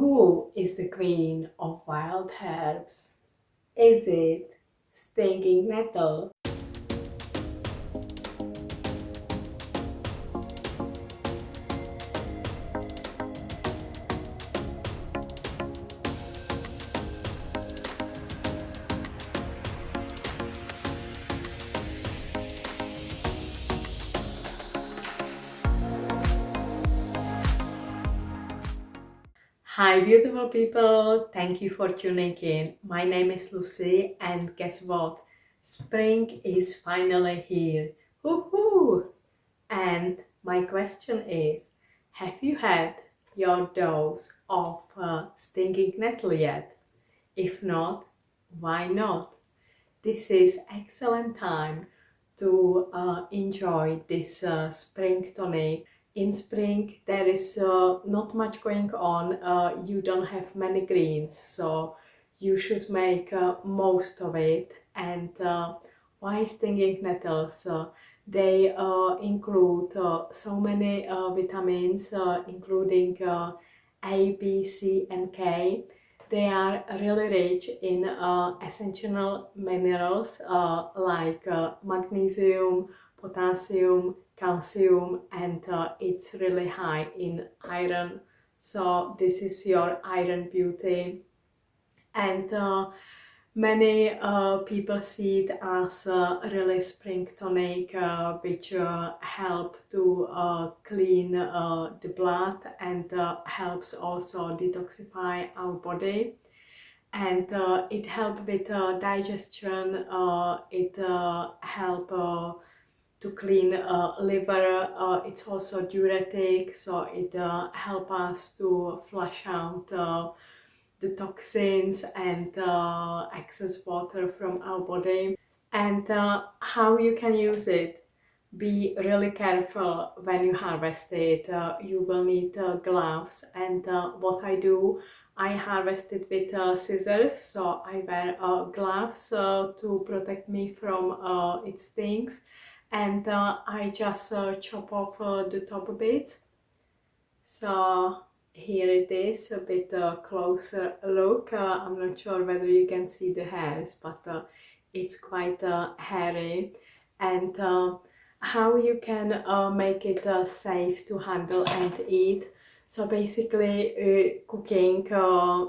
Who is the queen of wild herbs? Is it stinging nettle? Hi beautiful people, thank you for tuning in. My name is Lucy and guess what? Spring is finally here. Woohoo! And my question is, have you had your dose of stinging nettle yet? If not, why not? This is excellent time to enjoy this spring tonic. In spring there is not much going on, you don't have many greens, so you should make most of it. And why stinging nettles? They include so many vitamins, including A, B, C and K. They are really rich in essential minerals like magnesium, potassium, calcium, and it's really high in iron. So this is your iron beauty. And many people see it as a really spring tonic, which help to clean the blood and helps also detoxify our body. And it helps with digestion, it help to clean liver, it's also diuretic, so it help us to flush out the toxins and excess water from our body. And how you can use it: be really careful when you harvest it. You will need gloves, and what I do, I harvest it with scissors, so I wear gloves to protect me from its stings, and I just chop off the top bits. So here it is, a bit closer look. I'm not sure whether you can see the hairs, but it's quite hairy. And how you can make it safe to handle and eat. So basically cooking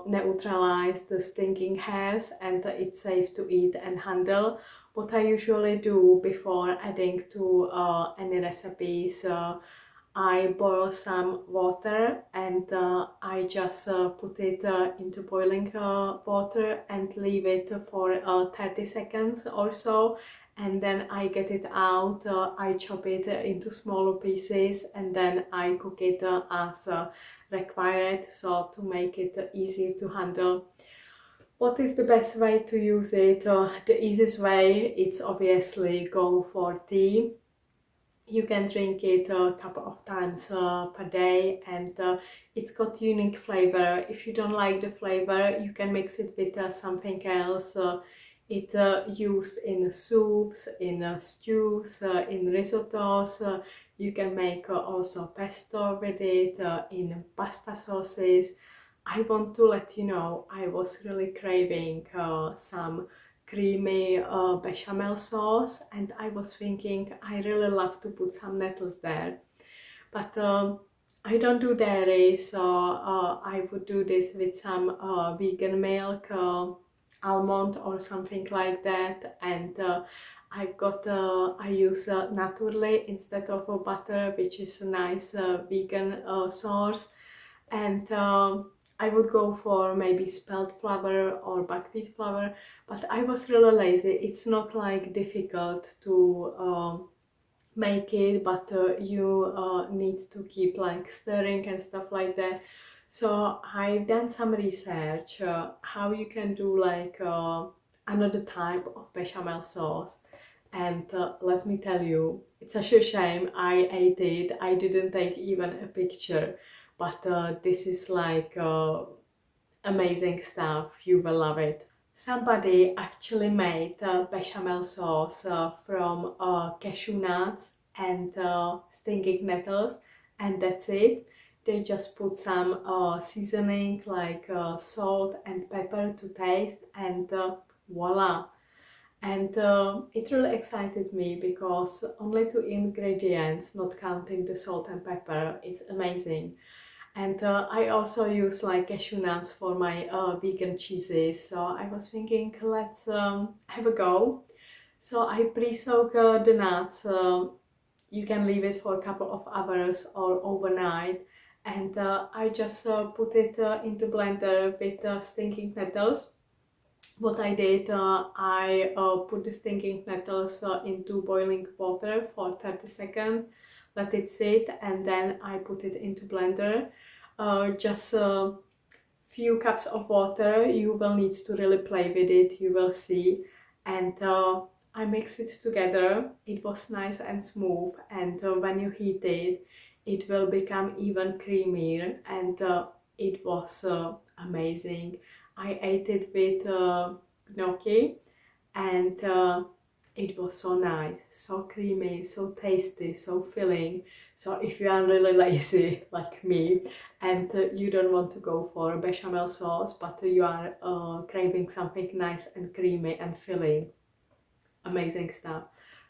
neutralizes the stinging hairs, and it's safe to eat and handle. What I usually do before adding to any recipes, I boil some water, and I just put it into boiling water and leave it for 30 seconds or so, and then I get it out. I chop it into smaller pieces, and then I cook it as required, so to make it easier to handle. What is the best way to use it? The easiest way, it's obviously go for tea. You can drink it a couple of times per day, and it's got unique flavor. If you don't like the flavor, you can mix it with something else. It's used in soups, in stews, in risottos. You can make also pesto with it, in pasta sauces. I want to let you know, I was really craving some creamy bechamel sauce, and I was thinking I really love to put some nettles there, but I don't do dairy, so I would do this with some vegan milk, almond or something like that. And I use Naturally instead of butter, which is a nice vegan source. And I would go for maybe spelt flour or buckwheat flour, but I was really lazy. It's not like difficult to make it, but you need to keep like stirring and stuff like that. So I've done some research how you can do like another type of bechamel sauce. And let me tell you, it's such a shame I ate it. I didn't take even a picture, but this is like amazing stuff. You will love it. Somebody actually made bechamel sauce from cashew nuts and stinging nettles, and that's it. they just put some seasoning like salt and pepper to taste, and voila. And it really excited me because only 2 ingredients, not counting the salt and pepper, it's amazing. And I also use like cashew nuts for my vegan cheeses, so I was thinking let's have a go. So I pre-soak the nuts. You can leave it for a couple of hours or overnight, and I just put it into blender with stinging nettles. What I did, I put the stinging nettles into boiling water for 30 seconds, let it sit, and then I put it into blender. Just a few cups of water, you will need to really play with it, you will see. And I mix it together. It was nice and smooth, and when you heat it, it will become even creamier, and it was amazing. I ate it with gnocchi, and it was so nice, so creamy, so tasty, so filling. So if you are really lazy like me, and you don't want to go for a bechamel sauce, but you are craving something nice and creamy and filling, amazing stuff.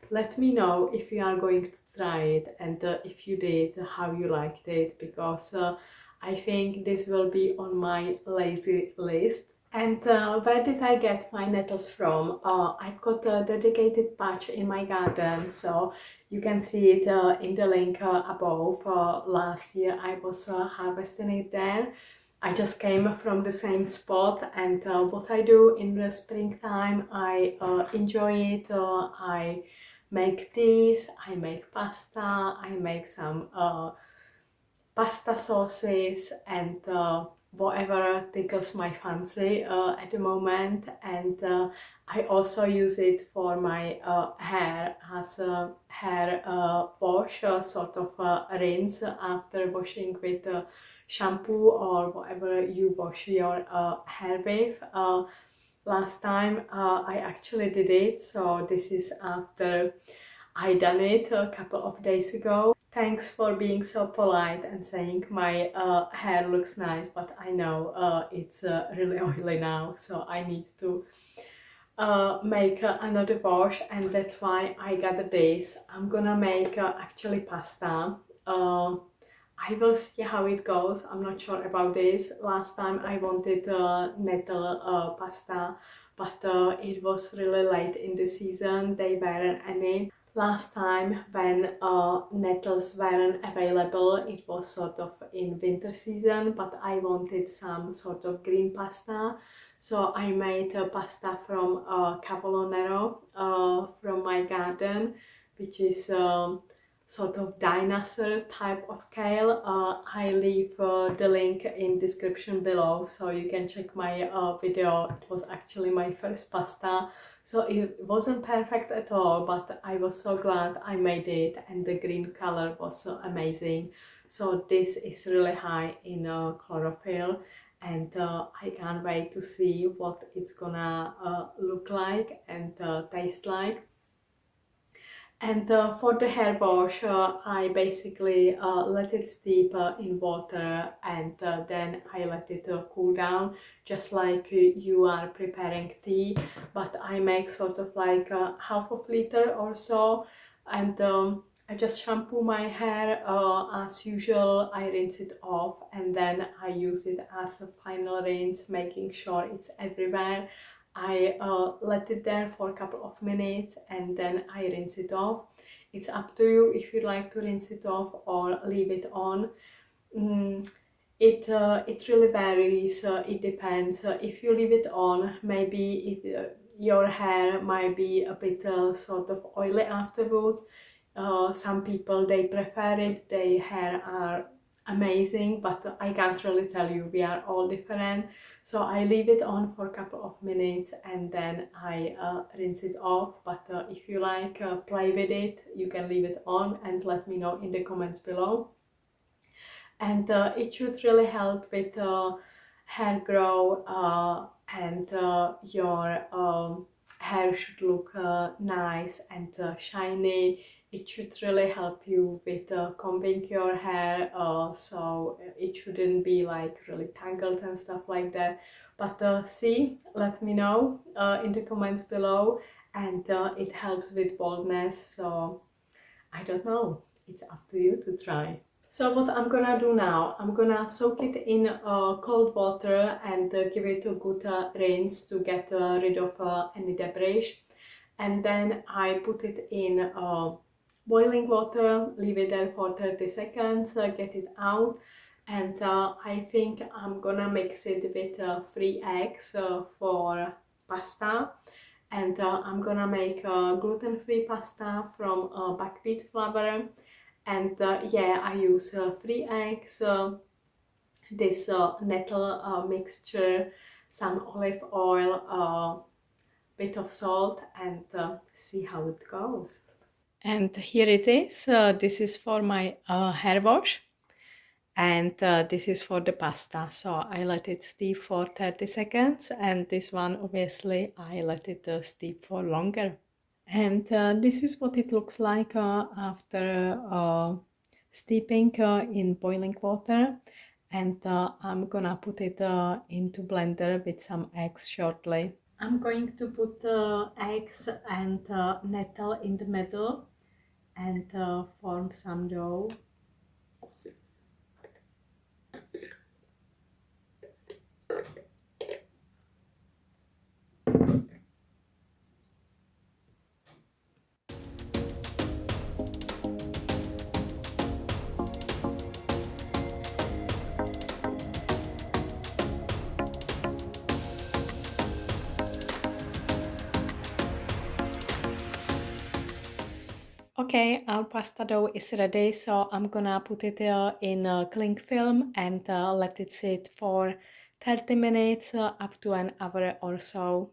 Let me know if you are going to try it, and if you did, how you liked it, because I think this will be on my lazy list. And where did I get my nettles from? I've got a dedicated patch in my garden, so you can see it in the link above. Last year I was harvesting it there. I just came from the same spot, and what I do in the springtime, I enjoy it. I make teas, I make pasta, I make some pasta sauces, and whatever tickles my fancy at the moment. And I also use it for my hair as a hair wash, sort of rinse after washing with shampoo or whatever you wash your hair with. Last time I actually did it, so this is after I done it a couple of days ago. Thanks for being so polite and saying my hair looks nice, but I know it's really oily now, so I need to make another wash, and that's why I got this. I'm gonna make actually pasta. I will see how it goes. I'm not sure about this. Last time I wanted nettle pasta, but it was really late in the season. They weren't any. Last time when nettles weren't available, it was sort of in winter season, but I wanted some sort of green pasta. So I made a pasta from cavolo nero from my garden, which is sort of dinosaur type of kale. I leave the link in description below, so you can check my video. It was actually my first pasta, so it wasn't perfect at all, but I was so glad I made it, and the green color was so amazing. So this is really high in chlorophyll, and I can't wait to see what it's gonna look like and taste like. And for the hair wash, I basically let it steep in water, and then I let it cool down, just like you are preparing tea. But I make sort of like half of liter or so, and I just shampoo my hair as usual. I rinse it off, and then I use it as a final rinse, making sure it's everywhere. I let it there for a couple of minutes, and then I rinse it off. It's up to you if you like to rinse it off or leave it on. It really varies. It depends. If you leave it on, maybe your hair might be a bit sort of oily afterwards. Some people, they prefer it. Their hair are amazing, but I can't really tell you. We are all different. So I leave it on for a couple of minutes, and then I rinse it off. But if you like play with it, you can leave it on and let me know in the comments below. And it should really help with hair grow, and your hair should look nice and shiny. it should really help you with combing your hair, so it shouldn't be like really tangled and stuff like that. But see, let me know in the comments below, and it helps with baldness, so I don't know, it's up to you to try. So what I'm gonna do now, I'm gonna soak it in cold water and give it a good rinse to get rid of any debris. And then I put it in boiling water, leave it there for 30 seconds, get it out. And I think I'm gonna mix it with 3 eggs for pasta. And I'm gonna make gluten-free pasta from buckwheat flour. And yeah, I use 3 eggs, this nettle mixture, some olive oil, bit of salt, and see how it goes. And here it is. This is for my hair wash, and this is for the pasta. So I let it steep for 30 seconds, and this one obviously I let it steep for longer. And this is what it looks like after steeping in boiling water. And I'm gonna put it into blender with some eggs shortly. I'm going to put eggs and nettle in the middle and form some dough. Okay, our pasta dough is ready, so I'm gonna put it in cling film and let it sit for 30 minutes up to an hour or so.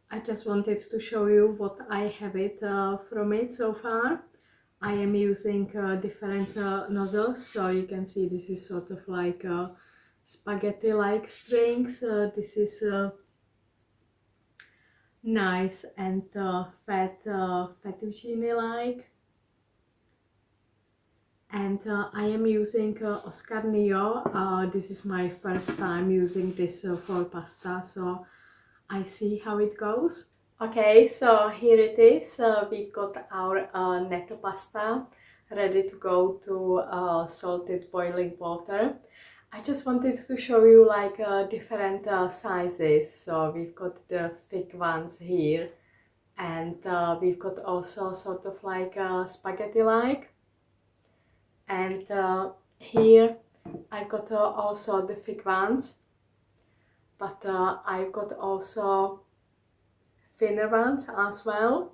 I just wanted to show you what I have it from it so far. I am using different nozzles, so you can see this is sort of like spaghetti-like strings. This is nice and fettuccine-like. And I am using 𝐒𝐿𝐴. This is my first time using this for pasta, so I see how it goes. Okay, so here it is. We've got our nettle pasta ready to go to salted boiling water. I just wanted to show you like different sizes. So we've got the thick ones here, and we've got also sort of like spaghetti-like. And here I've got also the thick ones, but I've got also thinner ones as well.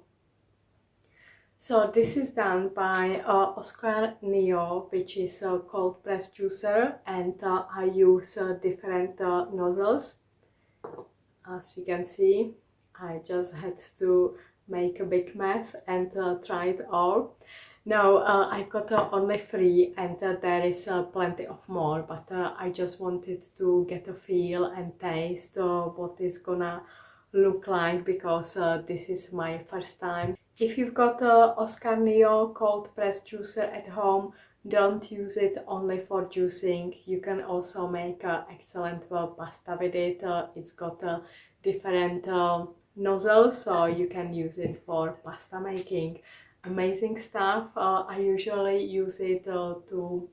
So this is done by 𝐁𝐞𝐬𝐿, which is a cold press juicer, and I use different nozzles. As you can see, I just had to make a big mess and try it all. No, I've got only 3, and there is plenty of more, but I just wanted to get a feel and taste what is gonna look like, because this is my first time. If you've got a 𝐁𝐞𝐬𝐿 cold press juicer at home, don't use it only for juicing. You can also make excellent pasta with it. It's got different nozzles, so you can use it for pasta making. Amazing stuff. I usually use it to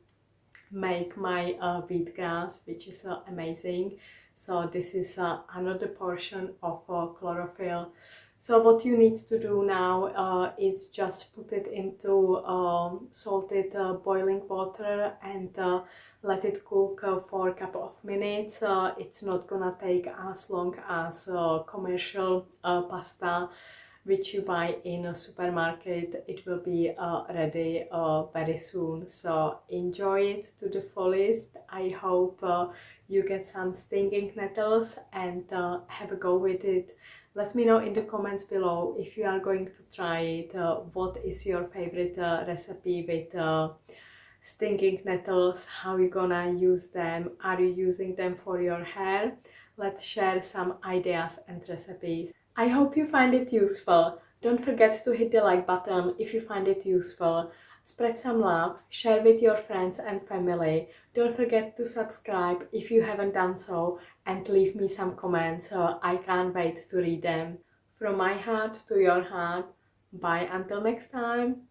make my wheatgrass, which is amazing. So this is another portion of chlorophyll. So what you need to do now is just put it into salted boiling water and let it cook for a couple of minutes. It's not gonna take as long as commercial pasta. which you buy in a supermarket. It will be ready very soon, so enjoy it to the fullest. I hope you get some stinging nettles and have a go with it. Let me know in the comments below if you are going to try it. What is your favorite recipe with stinging nettles? How you gonna use them? Are you using them for your hair? Let's share some ideas and recipes. I hope you find it useful. Don't forget to hit the like button if you find it useful. Spread some love, share with your friends and family. Don't forget to subscribe if you haven't done so, and leave me some comments. I can't wait to read them. From my heart to your heart. Bye until next time.